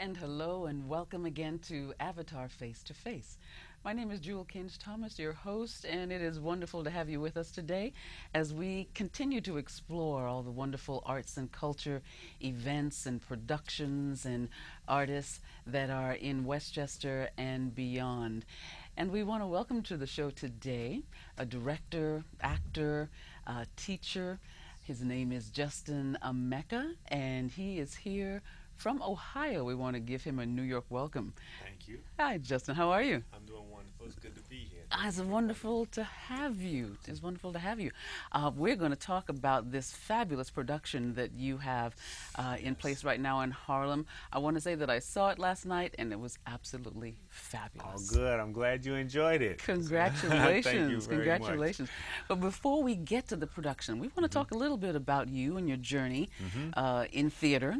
And hello and welcome again to Avitar Face to Face. My name is Kinch-Thomas, your host, and it is wonderful to have you with us today as we continue to explore all the wonderful arts and culture events and productions and artists that are in Westchester and beyond. And we want to welcome to the show today a director, actor, teacher. His name is Justin Emeka, and he is here from Ohio. We want to give him a New York welcome. Thank you. Hi, Justin. How are you? I'm doing wonderful. It's good to be here. It's wonderful to have you. It's wonderful to have you. We're going to talk about this fabulous production that you have in place right now in Harlem. I want to say that I saw it last night, and it was absolutely fabulous. Oh, good. I'm glad you enjoyed it. Congratulations. Thank you very Congratulations. But before we get to the production, we want to talk a little bit about you and your journey in theater.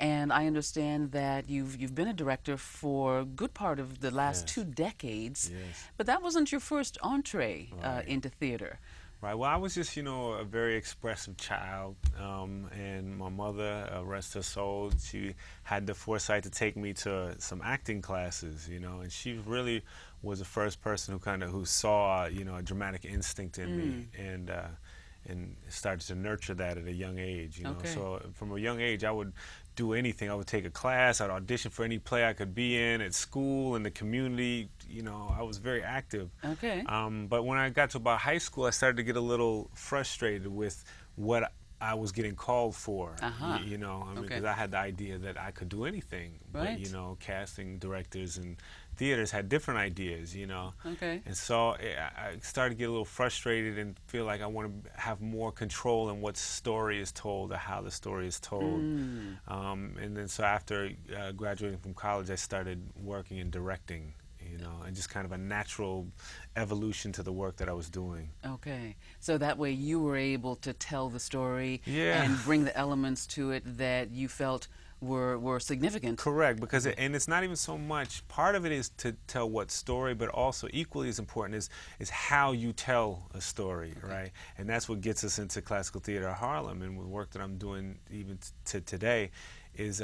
And I understand that you've been a director for a good part of the last 2 decades. Yes. But that wasn't your first entree Right. into theater. Right. Well, I was just, a very expressive child, and my mother, rest her soul, she had the foresight to take me to some acting classes, and she really was the first person who saw, a dramatic instinct in me, and started to nurture that at a young age, Okay. So from a young age, I would do anything. I would take a class, I'd audition for any play I could be in at school, in the community, I was very active. Okay. But when I got to about high school, I started to get a little frustrated with what I was getting called for, Okay. because I had the idea that I could do anything. Right. But, casting directors and theaters had different ideas, Okay. And so I started to get a little frustrated and feel like I want to have more control in what story is told or how the story is told. And then so after graduating from college, I started working in directing, and just kind of a natural evolution to the work that I was doing. Okay. So that way you were able to tell the story Yeah. and bring the elements to it that you felt were significant. Correct, because and it's not even so much, part of it is to tell what story, but also equally as important is how you tell a story, right? And that's what gets us into classical theater at Harlem, and the work that I'm doing even to today is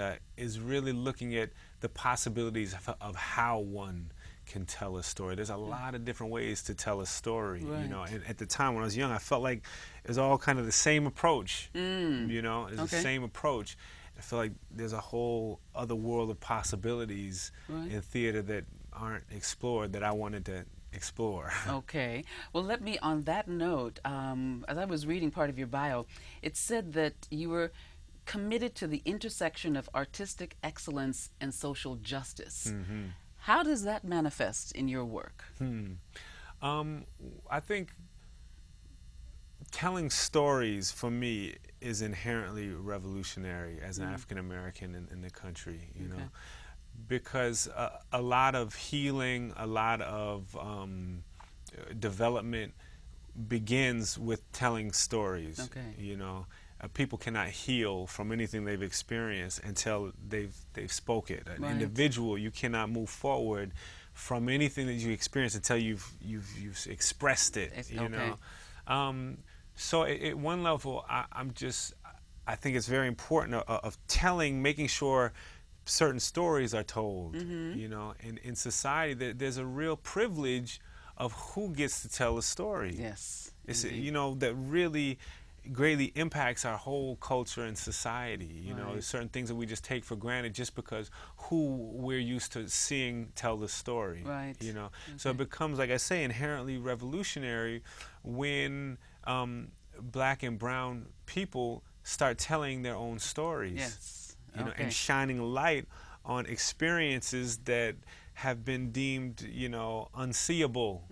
really looking at the possibilities of how one can tell a story. There's a lot of different ways to tell a story, Right. and at the time when I was young, I felt like it was all kind of the same approach, it's the Okay. same approach. I feel like there's a whole other world of possibilities Right. in theater that aren't explored that I wanted to explore. Okay. Well, let me, on that note, as I was reading part of your bio, it said that you were committed to the intersection of artistic excellence and social justice. How does that manifest in your work? I think telling stories for me is inherently revolutionary as an African American in the country, Okay. because a lot of healing, a lot of development begins with telling stories. Okay. People cannot heal from anything they've experienced until they've spoke it. An Right. individual, you cannot move forward from anything that you experience until you've expressed it. Okay. So at one level, I think it's very important of telling, making sure certain stories are told. And in society, there's a real privilege of who gets to tell a story. Yes. It's indeed. that really greatly impacts our whole culture and society. Right. There's certain things that we just take for granted just because who we're used to seeing tell the story. Right. So it Okay. becomes, like I say, inherently revolutionary when black and brown people start telling their own stories. Yes. And Okay. shining light on experiences that have been deemed, unseeable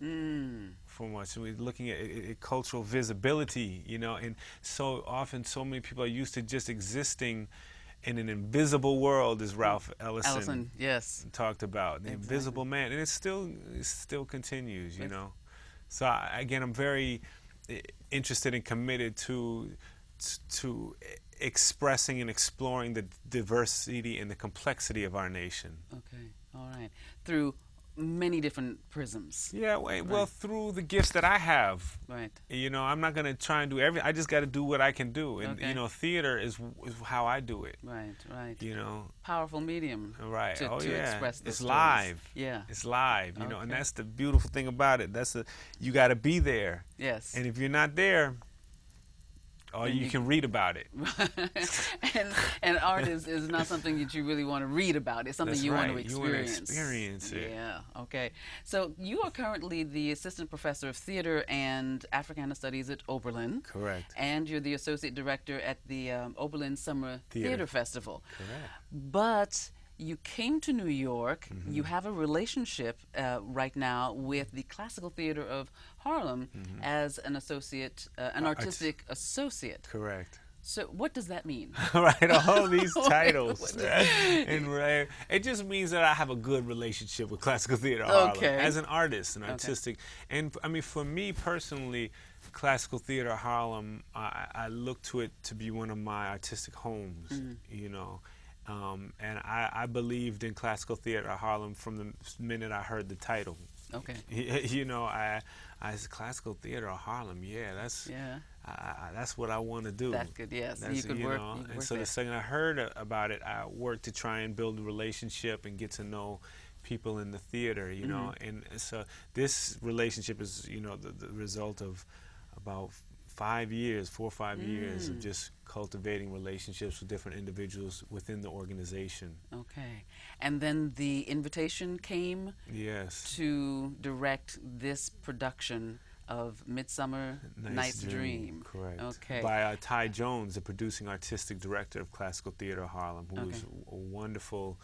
for much. So we're looking at cultural visibility, and so often so many people are used to just existing in an invisible world, as Ralph Ellison Yes. talked about, the Exactly. invisible man, and it still continues, So again, I'm very interested and committed to expressing and exploring the diversity and the complexity of our nation. Okay. All right. Through many different prisms. Yeah, well, Right. through the gifts that I have, Right. I'm not gonna try and do I just got to do what I can do, and Okay. theater is how I do it. Right. Right. You know, Powerful medium. right? To, Oh to yeah, express those it's stories. live. Yeah. It's live. And Okay. that's the beautiful thing about it. You got to be there, Yes. and if you're not there, or Then you you- can read about it. and art is not something that you really want to read about. It's something That's you want right. to You wanna experience. experience it. Yeah. Okay. So you are currently the assistant professor of theater and Africana studies at Oberlin. Correct. And you're the associate director at the Oberlin Summer Theater Festival. Correct. But you came to New York. You have a relationship right now with the Classical Theater of Harlem as an associate, an artistic associate. Correct. So what does that mean? Right, all these titles. What- And it just means that I have a good relationship with Classical Theater Harlem Okay. as an artist and artistic. And I mean, for me personally, Classical Theater Harlem, I look to it to be one of my artistic homes, and I believed in Classical Theater Harlem from the minute I heard the title. Okay. I said, Classical Theater Harlem, yeah, that's Yeah. that's what I want to do. That could, yes. That's, You could work. know, You could and work so there. the second I heard about it, I worked to try and build a relationship and get to know people in the theater, and so this relationship is, the result of about 4 or 5 years of just cultivating relationships with different individuals within the organization. Okay. And then the invitation came Yes. to direct this production of Midsummer Night's Dream. Correct. Okay. By Ty Jones, the producing artistic director of Classical Theater Harlem, who is a wonderful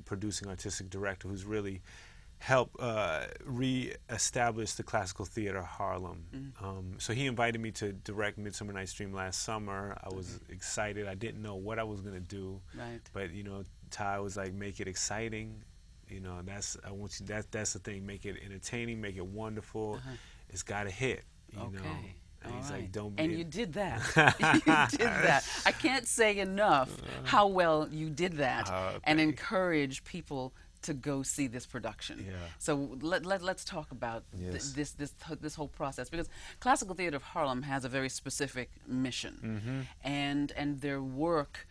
producing artistic director who's really helped re-establish the Classical Theater Harlem. So he invited me to direct Midsummer Night's Dream last summer. I was excited. I didn't know what I was going to do. Right. But, Ty was like, make it exciting. That's the thing. Make it entertaining, make it wonderful. It's got to hit, Okay. And he's All right. like, don't be. And you did that. You did that. I can't say enough how well you did that and encourage people to go see this production. Yeah. So let's talk about Yes. this whole process, because Classical Theater of Harlem has a very specific mission, and their work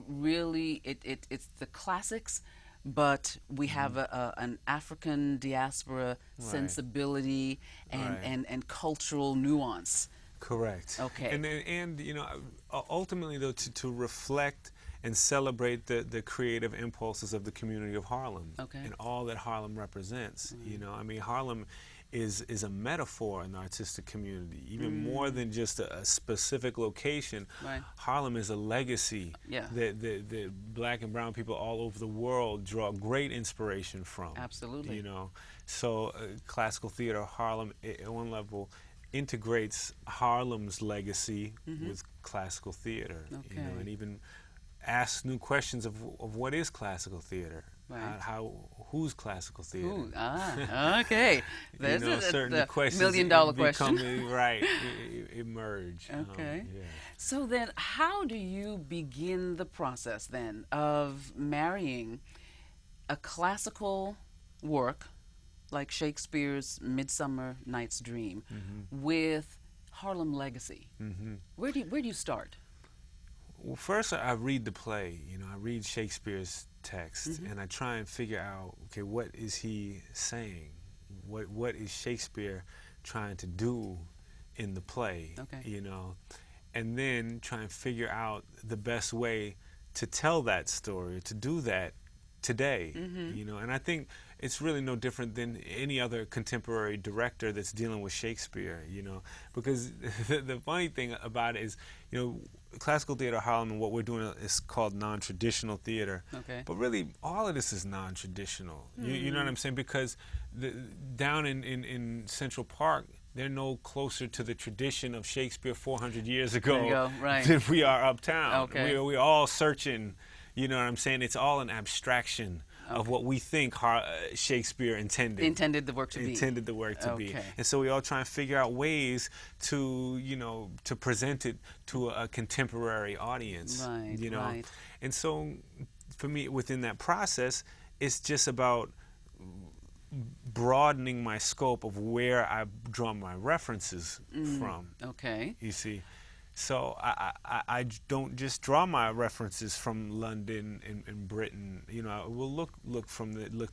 really it's the classics. But we have an African diaspora sensibility and cultural nuance. Correct. Okay. And ultimately though, to reflect and celebrate the creative impulses of the community of Harlem and all that Harlem represents. I mean, Harlem is a metaphor in the artistic community, even more than just a specific location. Right. Harlem is a legacy that the black and brown people all over the world draw great inspiration from. Absolutely. So Classical Theater Harlem, at one level, integrates Harlem's legacy with classical theater, and even asks new questions of what is classical theater. Right. Who's classical theater? Ooh, okay. There's certain questions $1,000,000 question. Emerge. Okay. So then, how do you begin the process then of marrying a classical work like Shakespeare's Midsummer Night's Dream with Harlem Legacy? Where do you start? Well, first I read the play. I read Shakespeare's text, and I try and figure out, okay, what is he saying? What is Shakespeare trying to do in the play? Okay. And then try and figure out the best way to tell that story, to do that today. And I think it's really no different than any other contemporary director that's dealing with Shakespeare, because the funny thing about it is, Classical Theater Harlem and what we're doing is called non-traditional theater. Okay. But really, all of this is non-traditional. You know what I'm saying? Because down in Central Park, they're no closer to the tradition of Shakespeare 400 years ago There you go. Right. than we are uptown. Okay. We're all searching. You know what I'm saying? It's all an abstraction of what we think Shakespeare intended the work to be. Intended the work to be. Okay. And so we all try and figure out ways to, to present it to a contemporary audience. Right, right. And so for me, within that process, it's just about broadening my scope of where I draw my references from. Okay. You see, so I don't just draw my references from London and Britain. You know, we'll look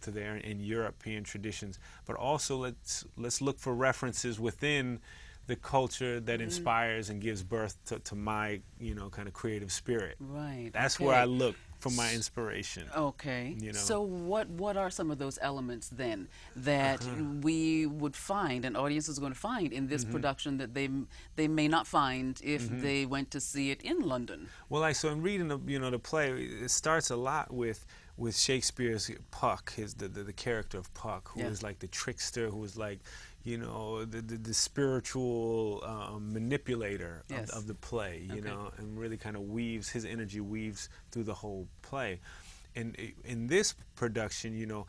to there in European traditions, but also let's look for references within the culture that inspires and gives birth to my, you know, kind of creative spirit. Right. That's okay. where I look for my inspiration. Okay. You know. So what are some of those elements then that we would find, an audience is going to find in this production that they may not find if they went to see it in London? Well, so in reading the play, it starts a lot with Shakespeare's Puck, the character of Puck, who is like the trickster, who is like, you know, the spiritual manipulator of the play, you know, and really kind of his energy weaves through the whole play. And in this production, you know,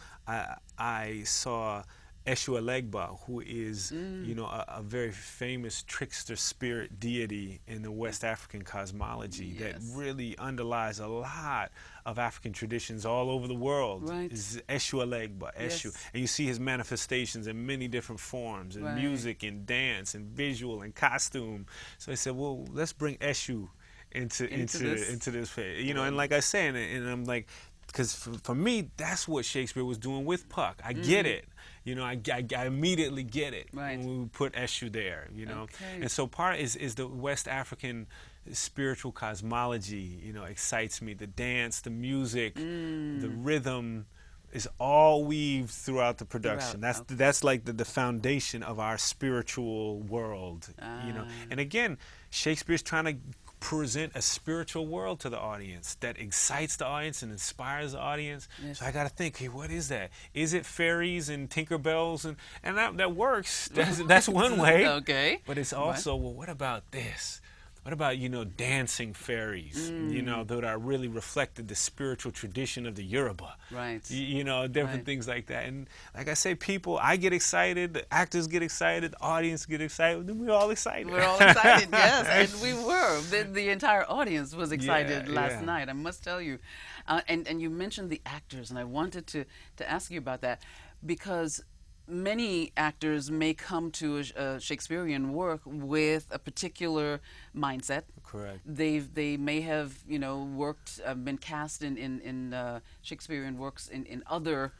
I saw Eshu Elegba, who is, you know, a very famous trickster spirit deity in the West African cosmology that really underlies a lot of African traditions all over the world. Right. Is Eshu Elegba, Eshu. And you see his manifestations in many different forms, in music and dance and visual and costume. So I said, well, let's bring Eshu into this play. You know, and like I say, and I'm like, because for me, that's what Shakespeare was doing with Puck. I get it. You know, I immediately get it when we put Eshu there, you know. And so part is the West African spiritual cosmology, you know, excites me. The dance, the music, the rhythm is all weaved throughout the production. That's like the foundation of our spiritual world, you know. And again, Shakespeare's trying to present a spiritual world to the audience that excites the audience and inspires the audience. So I got to think, hey, what is that? Is it fairies and Tinkerbells? And that works. That's one way. Okay. But it's also, well, what about this? What about, you know, dancing fairies, you know, that are really reflected the spiritual tradition of the Yoruba. Right. You know, different things like that. And like I say, I get excited, the actors get excited, the audience get excited, then we're all excited. We're all excited, yes, and we were. The entire audience was excited last night, I must tell you. And you mentioned the actors, and I wanted to ask you about that, because many actors may come to a Shakespearean work with a particular mindset. Correct. They may have, you know, worked, been cast in Shakespearean works in other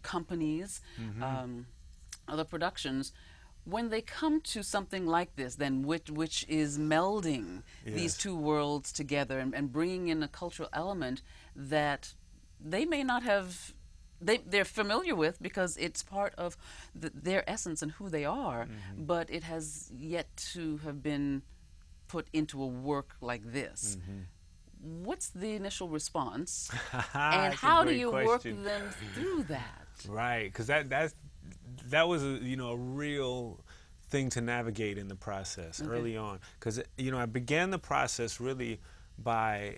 companies, other productions. When they come to something like this, then which is melding these two worlds together and bringing in a cultural element that they may not have. They're familiar with because it's part of their essence and who they are, but it has yet to have been put into a work like this. What's the initial response, and how do you work them through that? Right, because that was a real thing to navigate in the process early on, because I began the process really by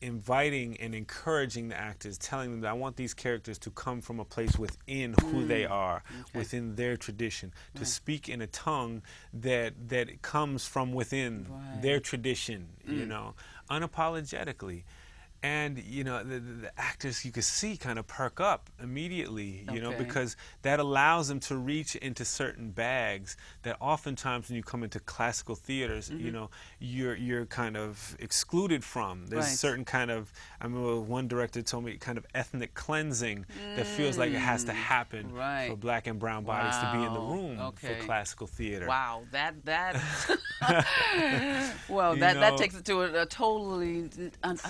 inviting and encouraging the actors, telling them that I want these characters to come from a place within who they are, within their tradition, to speak in a tongue that comes from within their tradition, unapologetically. And, the actors, you could see, kind of perk up immediately, because that allows them to reach into certain bags that oftentimes when you come into classical theaters, you're kind of excluded from. There's certain kind of, I remember one director told me, kind of ethnic cleansing that feels like it has to happen for black and brown bodies to be in the room for classical theater. Wow, that well, that takes it to a totally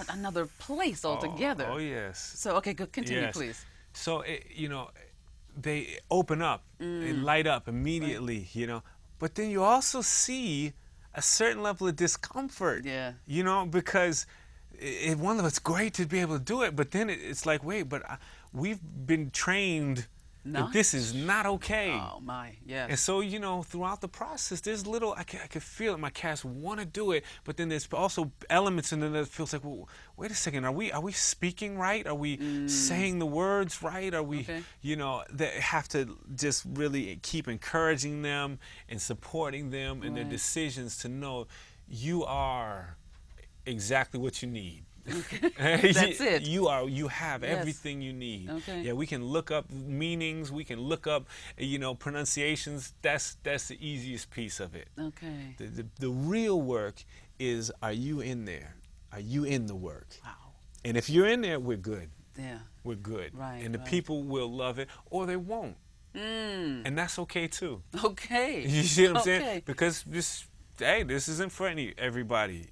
another place altogether. Oh yes. So continue, please. So they open up, they light up immediately, But then you also see a certain level of discomfort. Yeah. Because it's great to be able to do it, but then it's like, wait, but we've been trained that this is not okay. Oh my, yeah. And so, throughout the process, there's I could feel it. My cast want to do it, but then there's also elements in it that feels like, well, wait a second, are we speaking right? Are we saying the words right? Are we, that have to just really keep encouraging them and supporting them in their decisions to know you are exactly what you need. That's it. You have Yes. everything you need. Okay. Yeah, we can look up meanings, we can look up, pronunciations. That's the easiest piece of it. Okay. The real work is, are you in there? Are you in the work? Wow. And if you're in there, we're good. Yeah. We're good. Right, And the right. people will love it, or they won't. Mm. And that's okay too. Okay. You see what I'm saying? Okay. Because this isn't for everybody,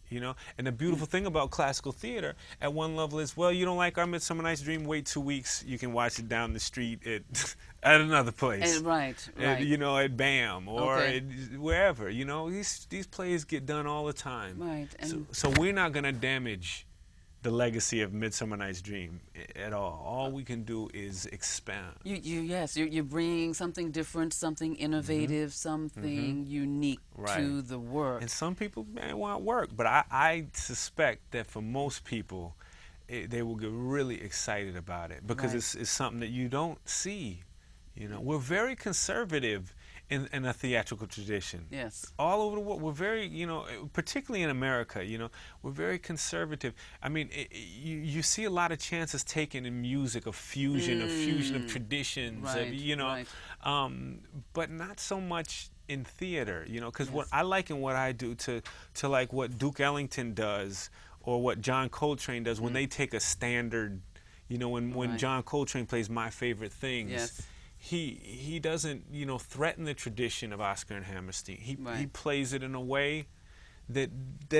And the beautiful thing about classical theater at one level is, well, you don't like our Midsummer Night's Dream, wait 2 weeks, you can watch it down the street at at another place. Right. At BAM or Okay. wherever, these plays get done all the time. Right. And So we're not going to damage the legacy of Midsummer Night's Dream at all. All we can do is expand. you're bringing something different, something innovative, something unique Right. to the work. And some people may want work, but I suspect that for most people, they will get really excited about it because Right. it's something that you don't see. We're very conservative in a theatrical tradition. Yes. All over the world, we're very, particularly in America, we're very conservative. I mean, you see a lot of chances taken in music of fusion, of traditions, Right. but not so much in theater, because what Yes. I liken what I do to like what Duke Ellington does or what John Coltrane does when they take a standard, when Right. John Coltrane plays My Favorite Things. Yes. He doesn't threaten the tradition of Oscar and Hammerstein. He Right. plays it in a way that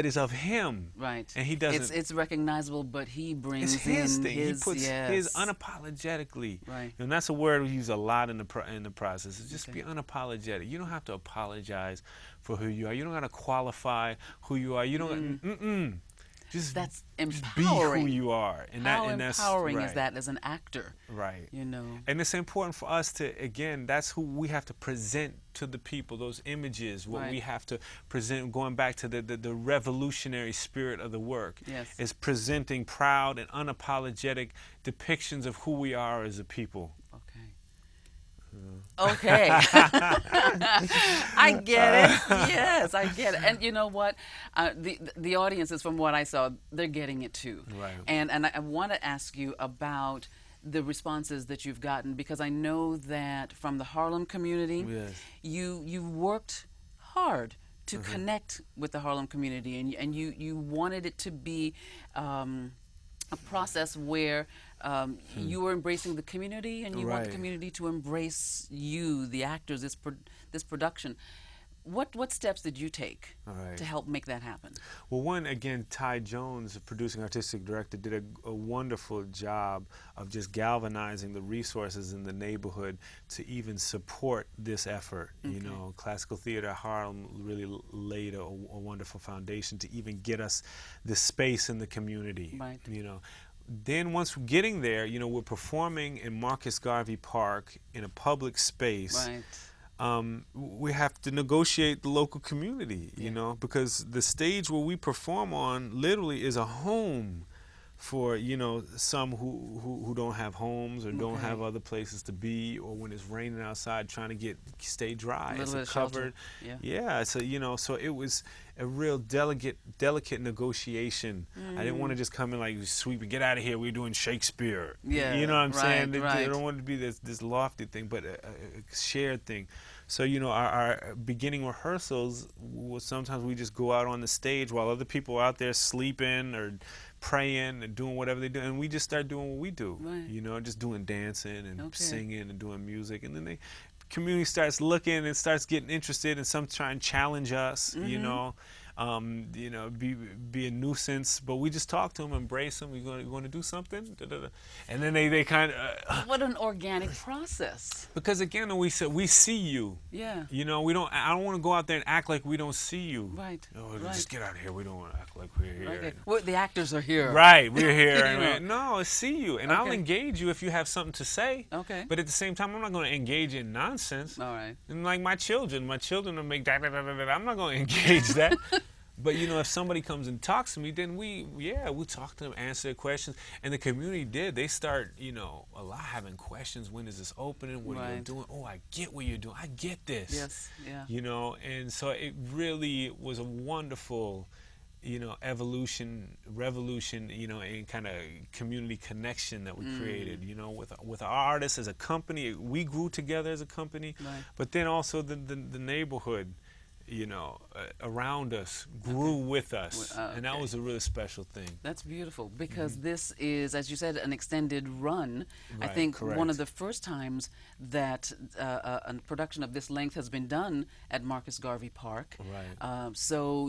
is of him. Right. And he doesn't. It's recognizable, but he brings It's his in thing. his, He puts yes. his unapologetically. Right. And that's a word we use a lot in the process. It's just Okay. be unapologetic. You don't have to apologize for who you are. You don't got to qualify who you are. You don't. Just That's just empowering. be who you are. And How that's empowering is right. that as an actor? Right. And it's important for us to, again, that's who we have to present to the people, those images, what Right. we have to present, going back to the revolutionary spirit of the work, Yes. is presenting proud and unapologetic depictions of who we are as a people. Okay. I get it. Yes, I get it. And you know what? The audiences, from what I saw, they're getting it too. Right. And I want to ask you about the responses that you've gotten, because I know that from the Harlem community, Yes. you worked hard to connect with the Harlem community, and you wanted it to be a process where you were embracing the community, and you want the Right. community to embrace you, the actors, this production. What steps did you take Right. to help make that happen? Well, one, again, Ty Jones, the producing artistic director, did a wonderful job of just galvanizing the resources in the neighborhood to even support this effort. Okay. Classical Theater Harlem really laid a wonderful foundation to even get us this space in the community. Right. Then once we're getting there, we're performing in Marcus Garvey Park in a public space. Right. We have to negotiate the local community, Yeah. because the stage where we perform on literally is a home for, some who don't have homes or don't Okay. have other places to be, or when it's raining outside trying to stay dry. A little It's bit of shelter. covered. Yeah. So it was a real delicate negotiation. I didn't want to just come in like sweep and get out of here. We're doing Shakespeare. Yeah, You know what I'm saying? right, I don't want it to be this lofty thing, but a shared thing. So our beginning rehearsals was sometimes we just go out on the stage while other people are out there sleeping or praying and doing whatever they do, and we just start doing what we do. Right. Just doing dancing and Okay. singing and doing music, and then the community starts looking and starts getting interested, and some try and challenge us. Be a nuisance, but we just talk to them, embrace them. We're going to do something, da-da-da. And then they kind of What an organic process. because again we said we see you. Yeah. We don't. I don't want to go out there and act like we don't see you. Right. Just Right. get out of here. We don't want to act like we're here. Okay. Well, the actors are here. Right, we're here. You And no, I see you, and I'll Okay. engage you if you have something to say. Okay. But at the same time, I'm not going to engage in nonsense. All right. And like my children will make da da da da da. I'm not going to engage that. But if somebody comes and talks to me, then we talk to them, answer their questions, and the community did. They start, a lot having questions. When is this opening? What are you Right. doing? Oh, I get what you're doing. I get this. Yes. Yeah. And so it really was a wonderful evolution, revolution, and kind of community connection that we created, with our artists as a company. We grew together as a company, Right. but then also the neighborhood, around us grew with us, and that Okay. was a really special thing. That's beautiful because this is, as you said, an extended run. I Right, think one correct. of the first times that a production of this length has been done at Marcus Garvey Park. Right. So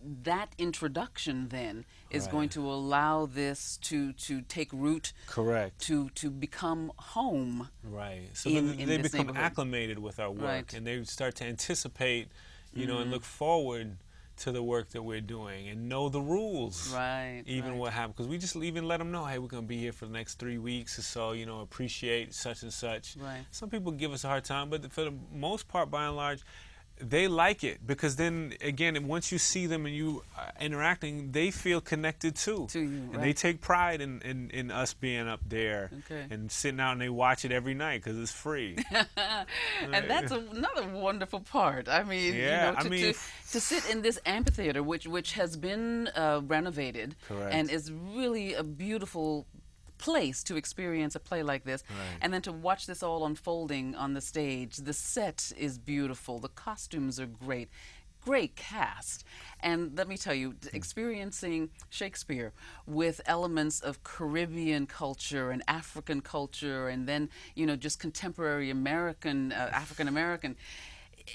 that introduction then is Right. going to allow this to take root, Correct. to become home. Right. So in they this become neighborhood. acclimated with our work, Right. and they start to anticipate, and look forward to the work that we're doing and know the rules. Right. Even right. what happened, because we just even let them know, hey, we're going to be here for the next 3 weeks or so, appreciate such and such. Right. Some people give us a hard time, but for the most part, by and large, they like it, because then again, once you see them and you are interacting, they feel connected too. To you, And right. they take pride in us being up there Okay. and sitting out, and they watch it every night because it's free. And that's another wonderful part. I mean, Yeah, to sit in this amphitheater, which has been renovated, Correct. and is really a beautiful place to experience a play like this, Right. and then to watch this all unfolding on the stage. The set is beautiful. The costumes are great. Great cast. And let me tell you, experiencing Shakespeare with elements of Caribbean culture and African culture, and then, just contemporary American, African American,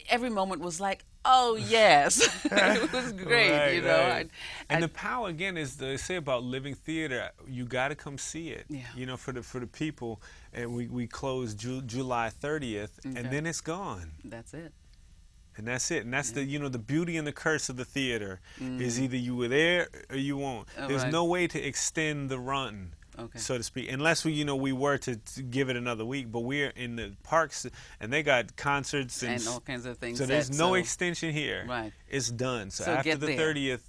every moment was like, oh, yes. It was great, Right, right. And I- the power, again, is they say about living theater, you got to come see it. Yeah. For the people. And we close July 30th, Okay. and then it's gone. That's it. And that's it. And that's the beauty and the curse of the theater is either you were there or you won't. Oh, There's right. no way to extend the run. Okay. So to speak, unless we were to give it another week, but we're in the parks and they got concerts And all kinds of things. so there's set, no so- extension here. Right. It's done. So So after get the there. 30th,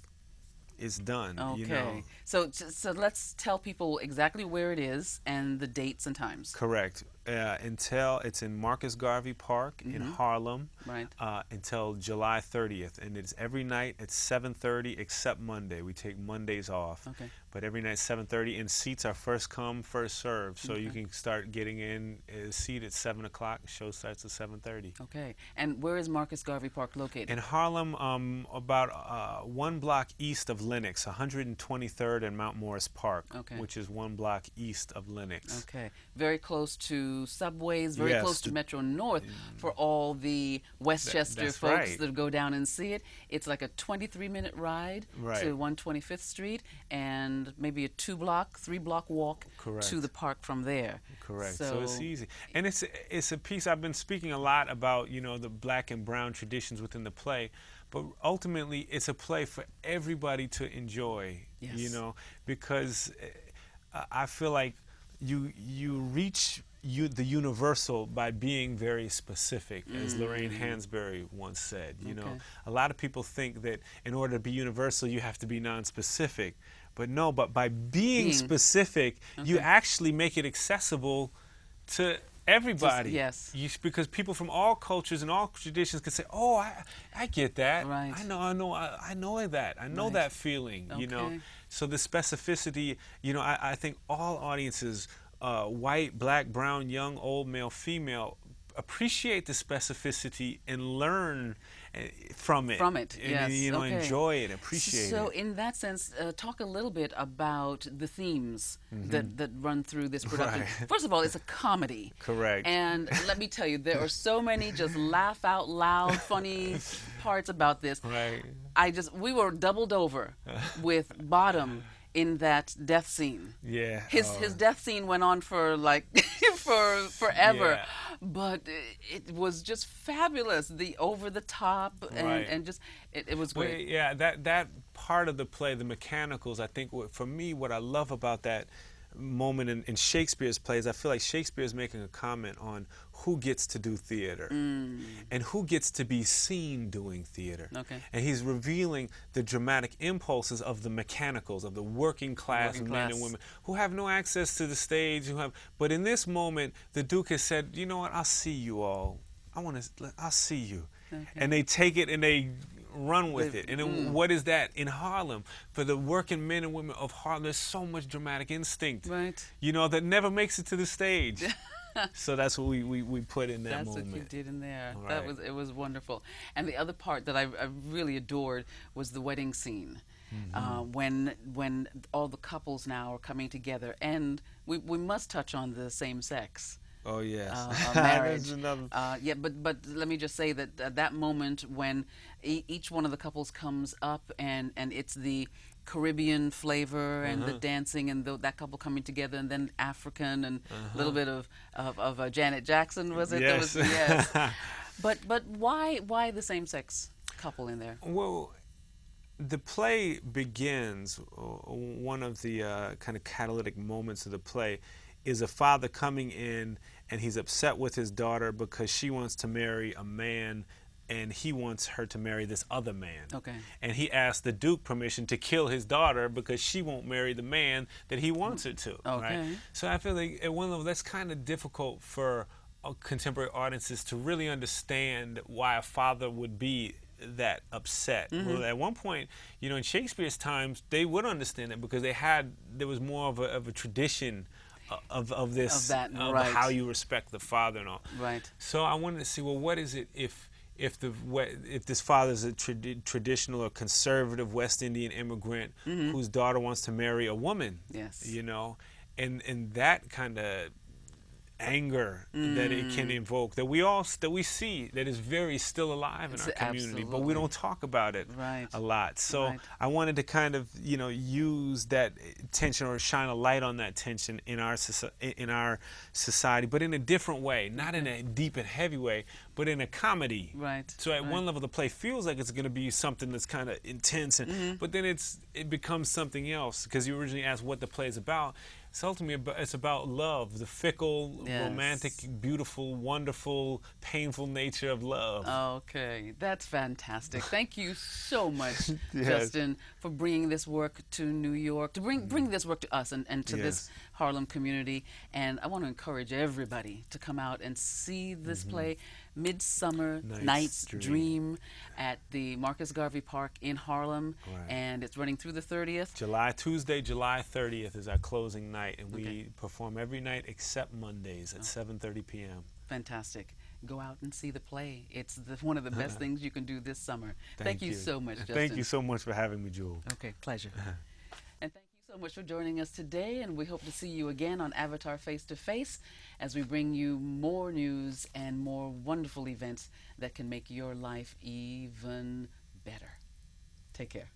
it's done. Okay. So let's tell people exactly where it is and the dates and times. Correct. Until it's in Marcus Garvey Park in Harlem. Right. Until July 30th, and it's every night at 7:30 except Monday. We take Mondays off. Okay. But every night 7:30, and seats are first come, first served. So you can start getting in a seat at 7 o'clock. Show starts at 7:30. Okay. And where is Marcus Garvey Park located? In Harlem, about 1 block east of Lenox, 123rd and Mount Morris Park, Okay. which is 1 block east of Lenox. Okay. Very close to subways, very Yes, close to Metro North for all the Westchester that's folks right. that go down and see it. It's like a 23-minute ride Right. to 125th Street and maybe a 3-block walk Correct. to the park from there. Correct. So it's easy, and it's a piece. I've been speaking a lot about the black and brown traditions within the play, but ultimately it's a play for everybody to enjoy. Yes. Because I feel like you reach the universal by being very specific, as Lorraine Hansberry once said. Okay. A lot of people think that in order to be universal, you have to be non-specific. But no, but by being specific, you actually make it accessible to everybody. Yes. Because people from all cultures and all traditions can say, "Oh, I get that. Right. I know that. I know Right. that feeling." Okay. So the specificity, I think all audiences, white, black, brown, young, old, male, female, appreciate the specificity and learn from it. From it, and, yes. Okay. enjoy it, appreciate So it. in that sense, talk a little bit about the themes that run through this production. Right. First of all, it's a comedy. Correct. And let me tell you, there are so many just laugh out loud, funny parts about this. Right. We were doubled over with Bottom in that death scene. Yeah. His death scene went on for like for forever, Yeah. but it was just fabulous. The over the top Right. and just it was Well, great. yeah, that part of the play, the mechanicals, I think for me, what I love about that moment in Shakespeare's plays, I feel like Shakespeare is making a comment on who gets to do theater and who gets to be seen doing theater. Okay. And he's revealing the dramatic impulses of the mechanicals, of the working class men and women who have no access to the stage, but in this moment, the Duke has said, you know what, I'll see you all. I'll see you. Okay. And they take it and they run with it. And then what is that in Harlem? For the working men and women of Harlem, there's so much dramatic instinct, Right. that never makes it to the stage. So that's what we put in that moment. That's what you did in there. Right. It was wonderful. And the other part that I really adored was the wedding scene. When all the couples now are coming together, and we must touch on the same sex. Oh yes, marriage. Another... Yeah, but let me just say that that moment when each one of the couples comes up and it's the Caribbean flavor and the dancing and that couple coming together, and then African and a little bit of Janet Jackson, was it? Yes. Yes. But why the same sex couple in there? Well, the play begins, one of the kind of catalytic moments of the play is a father coming in, and he's upset with his daughter because she wants to marry a man and he wants her to marry this other man. Okay. And he asked the Duke permission to kill his daughter because she won't marry the man that he wants her to. Okay. Right? So I feel like at one level that's kind of difficult for contemporary audiences to really understand why a father would be that upset. Well, at one point, in Shakespeare's times, they would understand it because there was more of a tradition of this, of right. how you respect the father and all. Right. So I wanted to see, well, what is it if this father is a traditional or conservative West Indian immigrant whose daughter wants to marry a woman? Yes. And that kind of anger that it can invoke, that we see that is very still alive in our community, but we don't talk about it a lot. So I wanted to kind of use that tension or shine a light on that tension in our society, but in a different way, not in a deep and heavy way, but in a comedy. Right. So at one level, the play feels like it's going to be something that's kind of intense, but then it becomes something else, because you originally asked what the play is about. It's ultimately it's about love, the fickle, romantic, beautiful, wonderful, painful nature of love. Okay, that's fantastic. Thank you so much, Justin, for bringing this work to New York, to bring this work to us and to this Harlem community. And I want to encourage everybody to come out and see this play, Midsummer Night's Dream, at the Marcus Garvey Park in Harlem. And it's running through the 30th. Tuesday, July 30th is our closing night, and we perform every night except Mondays at 7:30 p.m. Fantastic. Go out and see the play. It's one of the best things you can do this summer. Thank you so much, Justin. Thank you so much for having me, Jewel. Okay, pleasure. And thank you so much for joining us today, and we hope to see you again on Avitar Face to Face as we bring you more news and more wonderful events that can make your life even better. Take care.